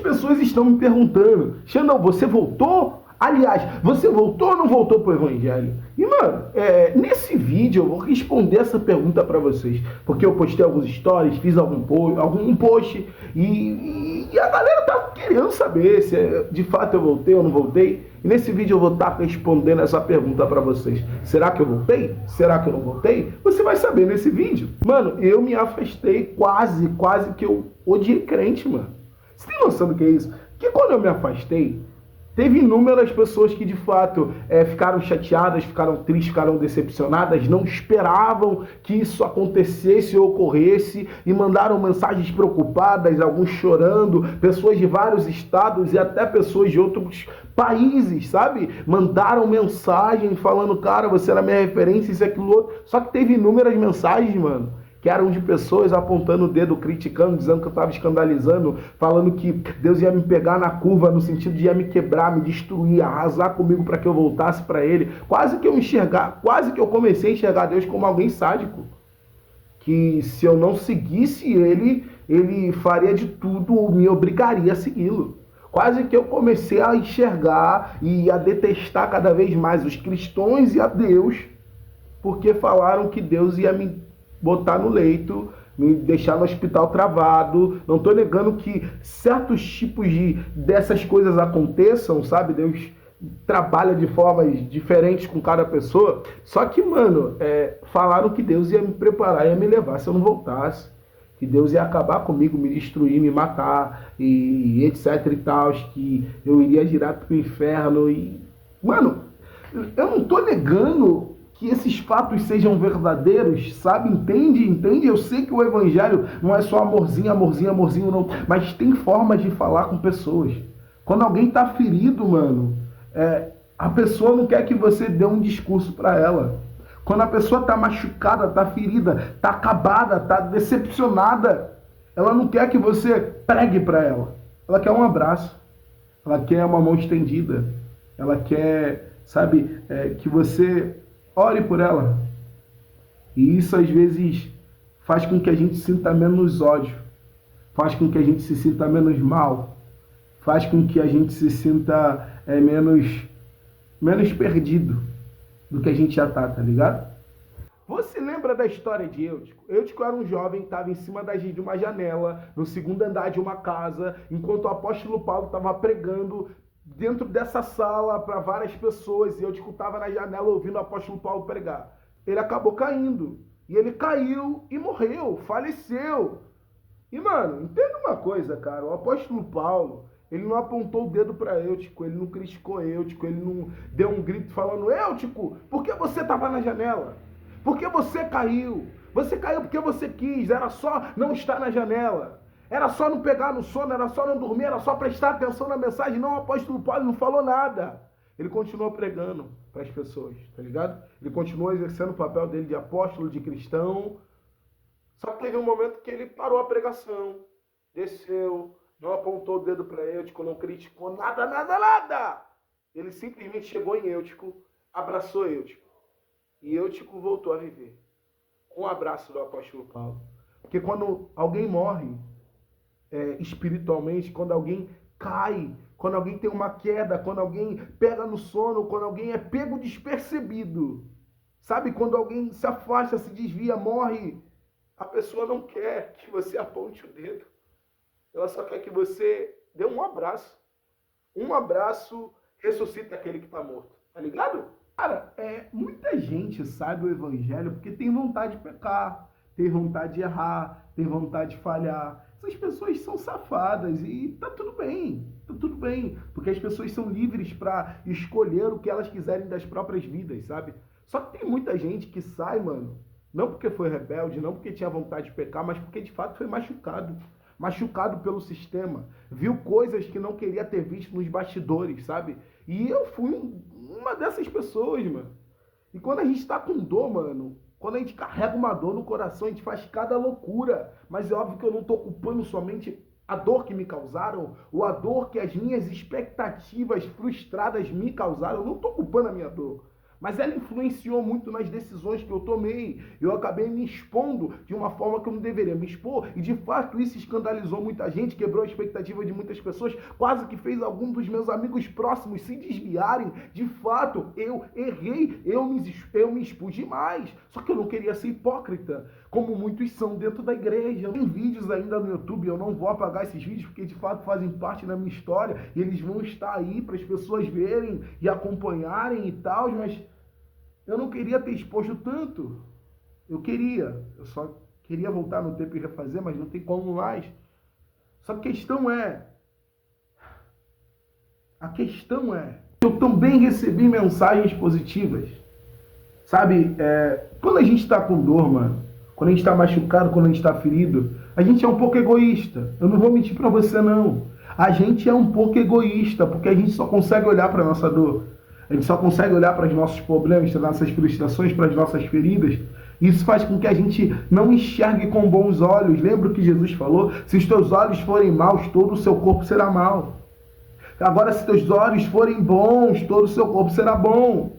pessoas estão me perguntando, Xandão, você voltou? Aliás, você voltou ou não voltou pro Evangelho? E, mano, nesse vídeo eu vou responder essa pergunta para vocês. Porque eu postei alguns stories, fiz algum post e a galera tá querendo saber se de fato eu voltei ou não voltei. E nesse vídeo eu vou estar respondendo essa pergunta para vocês. Será que eu voltei? Será que eu não voltei? Você vai saber nesse vídeo. Mano, eu me afastei quase que eu odiei crente, mano. Você tem noção do que é isso? Porque quando eu me afastei, teve inúmeras pessoas que de fato ficaram chateadas, ficaram tristes, ficaram decepcionadas, não esperavam que isso acontecesse ou ocorresse e mandaram mensagens preocupadas, alguns chorando, pessoas de vários estados e até pessoas de outros países, sabe? Mandaram mensagem falando, cara, você era minha referência, isso e aquilo outro. Só que teve inúmeras mensagens, mano, que eram de pessoas apontando o dedo, criticando, dizendo que eu estava escandalizando, falando que Deus ia me pegar na curva, no sentido de ia me quebrar, me destruir, arrasar comigo para que eu voltasse para Ele. Quase que eu comecei a enxergar Deus como alguém sádico. Que se eu não seguisse Ele faria de tudo ou me obrigaria a segui-lo. Quase que eu comecei a enxergar e a detestar cada vez mais os cristãos e a Deus, porque falaram que Deus ia me botar no leito, me deixar no hospital travado. Não estou negando que certos tipos dessas coisas aconteçam, sabe? Deus trabalha de formas diferentes com cada pessoa. Só que, mano, falaram que Deus ia me preparar, ia me levar se eu não voltasse. Que Deus ia acabar comigo, me destruir, me matar, e etc e tal, que eu iria direto pro inferno. E, mano, eu não estou negando que esses fatos sejam verdadeiros, sabe? Entende? Eu sei que o evangelho não é só amorzinho, não. Mas tem formas de falar com pessoas. Quando alguém tá ferido, mano, a pessoa não quer que você dê um discurso para ela. Quando a pessoa tá machucada, tá ferida, tá acabada, tá decepcionada, ela não quer que você pregue para ela. Ela quer um abraço. Ela quer uma mão estendida. Ela quer, sabe, que você ore por ela. E isso às vezes faz com que a gente sinta menos ódio, faz com que a gente se sinta menos mal, faz com que a gente se sinta menos perdido do que a gente já tá ligado? Você lembra da história de Eutico? Eutico era um jovem que estava em cima de uma janela, no segundo andar de uma casa, enquanto o apóstolo Paulo estava pregando dentro dessa sala para várias pessoas, e Eutico estava na janela ouvindo o apóstolo Paulo pregar. Ele acabou caindo, e ele caiu e morreu, faleceu. E, mano, entenda uma coisa, cara, o apóstolo Paulo, ele não apontou o dedo para Eutico, ele não criticou Eutico, ele não deu um grito falando, Eutico, por que você estava na janela? Por que você caiu? Você caiu porque você quis, era só não estar na janela. Era só não pegar no sono, era só não dormir, era só prestar atenção na mensagem. Não, o apóstolo Paulo não falou nada. Ele continuou pregando para as pessoas, tá ligado? Ele continuou exercendo o papel dele de apóstolo, de cristão. Só que teve um momento que ele parou a pregação, desceu, não apontou o dedo para Eutico, não criticou nada. Ele simplesmente chegou em Eutico, abraçou Eutico. E Eutico voltou a viver com o abraço do apóstolo Paulo. Porque quando alguém morre, espiritualmente, quando alguém cai, quando alguém tem uma queda, quando alguém pega no sono, quando alguém é pego despercebido, sabe? Quando alguém se afasta, se desvia, morre, a pessoa não quer que você aponte o dedo. Ela só quer que você dê um abraço. Um abraço ressuscita aquele que está morto. Tá ligado? Cara, muita gente sabe o evangelho porque tem vontade de pecar, tem vontade de errar, tem vontade de falhar. Essas pessoas são safadas e tá tudo bem, porque as pessoas são livres para escolher o que elas quiserem das próprias vidas, sabe? Só que tem muita gente que sai, mano, não porque foi rebelde, não porque tinha vontade de pecar, mas porque de fato foi machucado pelo sistema, viu coisas que não queria ter visto nos bastidores, sabe? E eu fui uma dessas pessoas, mano. E quando a gente tá com dor, mano, quando a gente carrega uma dor no coração, a gente faz cada loucura. Mas é óbvio que eu não tô culpando somente a dor que me causaram, ou a dor que as minhas expectativas frustradas me causaram. Eu não tô culpando a minha dor. Mas ela influenciou muito nas decisões que eu tomei. Eu acabei me expondo de uma forma que eu não deveria me expor. E de fato isso escandalizou muita gente, quebrou a expectativa de muitas pessoas, quase que fez alguns dos meus amigos próximos se desviarem. De fato, eu errei, eu me expus demais. Só que eu não queria ser hipócrita, como muitos são dentro da igreja. Tem vídeos ainda no YouTube, eu não vou apagar esses vídeos, porque de fato fazem parte da minha história. E eles vão estar aí para as pessoas verem e acompanharem e tal, mas eu não queria ter exposto tanto. Eu só queria voltar no tempo e refazer, mas não tem como mais. Só que a questão é, eu também recebi mensagens positivas. Sabe, quando a gente está com dor, mano, quando a gente está machucado, quando a gente está ferido, a gente é um pouco egoísta. Eu não vou mentir para você, não. A gente é um pouco egoísta, porque a gente só consegue olhar para a nossa dor. A gente só consegue olhar para os nossos problemas, para as nossas frustrações, para as nossas feridas. Isso faz com que a gente não enxergue com bons olhos. Lembra o que Jesus falou? Se os teus olhos forem maus, todo o seu corpo será mau. Agora, se teus olhos forem bons, todo o seu corpo será bom.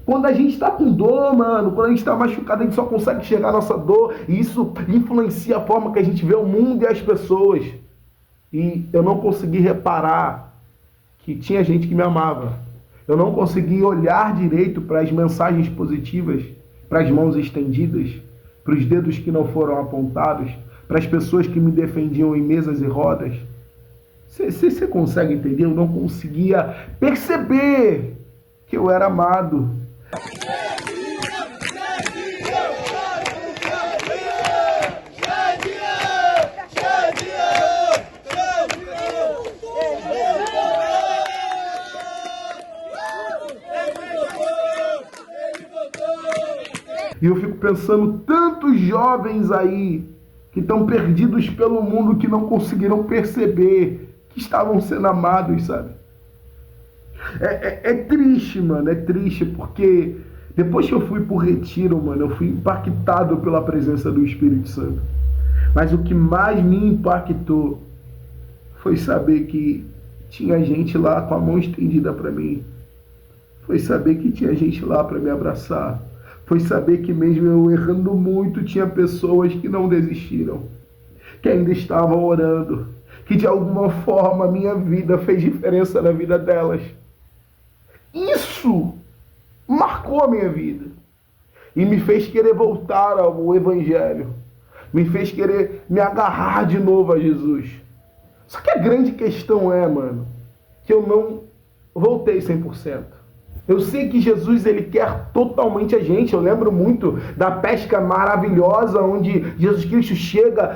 Quando a gente está com dor, mano, quando a gente está machucado, a gente só consegue enxergar a nossa dor. E isso influencia a forma que a gente vê o mundo e as pessoas. E eu não consegui reparar que tinha gente que me amava. Eu não consegui olhar direito para as mensagens positivas, para as mãos estendidas, para os dedos que não foram apontados, para as pessoas que me defendiam em mesas e rodas. Você consegue entender? Eu não conseguia perceber que eu era amado. E eu fico pensando, tantos jovens aí que estão perdidos pelo mundo, que não conseguiram perceber que estavam sendo amados, sabe? É triste, mano, é triste, porque depois que eu fui pro retiro, mano, eu fui impactado pela presença do Espírito Santo. Mas o que mais me impactou foi saber que tinha gente lá com a mão estendida para mim. Foi saber que tinha gente lá para me abraçar. Foi saber que mesmo eu errando muito, tinha pessoas que não desistiram, que ainda estavam orando, que de alguma forma a minha vida fez diferença na vida delas. Isso marcou a minha vida e me fez querer voltar ao Evangelho, me fez querer me agarrar de novo a Jesus. Só que a grande questão é, mano, que eu não voltei 100%. Eu sei que Jesus, ele quer totalmente a gente. Eu lembro muito da pesca maravilhosa, onde Jesus Cristo chega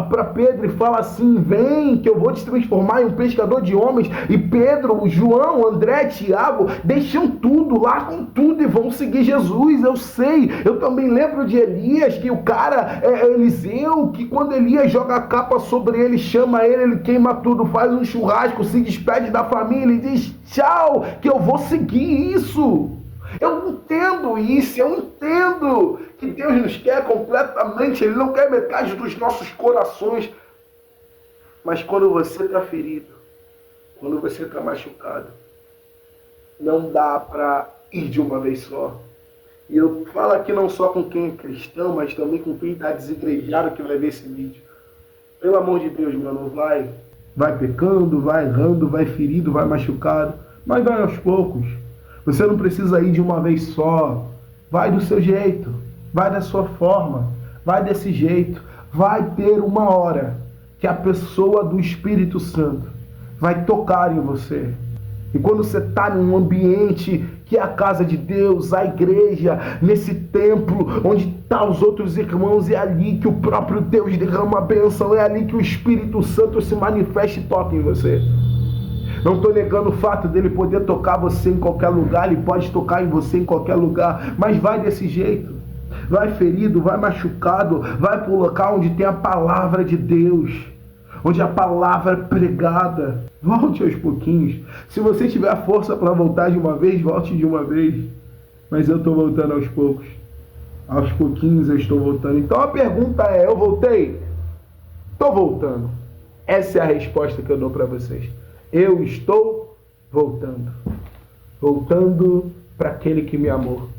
para Pedro e fala assim: vem, que eu vou te transformar em um pescador de homens. E Pedro, João, André, Tiago deixam tudo, largam tudo e vão seguir Jesus. Eu sei. Eu também lembro de Elias, que o cara Eliseu, que quando Elias joga a capa sobre ele, chama ele queima tudo, faz um churrasco, se despede da família e diz: tchau, que eu vou seguir isso. Eu entendo isso, eu entendo que Deus nos quer completamente, Ele não quer metade dos nossos corações. Mas quando você está ferido, quando você está machucado, não dá para ir de uma vez só. E eu falo aqui não só com quem é cristão, mas também com quem está desigrejado que vai ver esse vídeo. Pelo amor de Deus, mano, vai pecando, vai errando, vai ferido, vai machucado, mas vai aos poucos. Você não precisa ir de uma vez só. Vai do seu jeito, vai da sua forma, vai desse jeito. Vai ter uma hora que a pessoa do Espírito Santo vai tocar em você. E quando você está num ambiente que é a casa de Deus, a igreja, nesse templo onde estão os outros irmãos, é ali que o próprio Deus derrama a bênção, é ali que o Espírito Santo se manifesta e toca em você. Não estou negando o fato dele poder tocar você em qualquer lugar, ele pode tocar em você em qualquer lugar, mas vai desse jeito. Vai ferido, vai machucado, vai para o local onde tem a palavra de Deus, onde a palavra é pregada. Volte aos pouquinhos. Se você tiver força para voltar de uma vez, volte de uma vez. Mas eu estou voltando aos poucos. Aos pouquinhos eu estou voltando. Então a pergunta é, eu voltei? Estou voltando. Essa é a resposta que eu dou para vocês. Eu estou voltando. Voltando para aquele que me amou.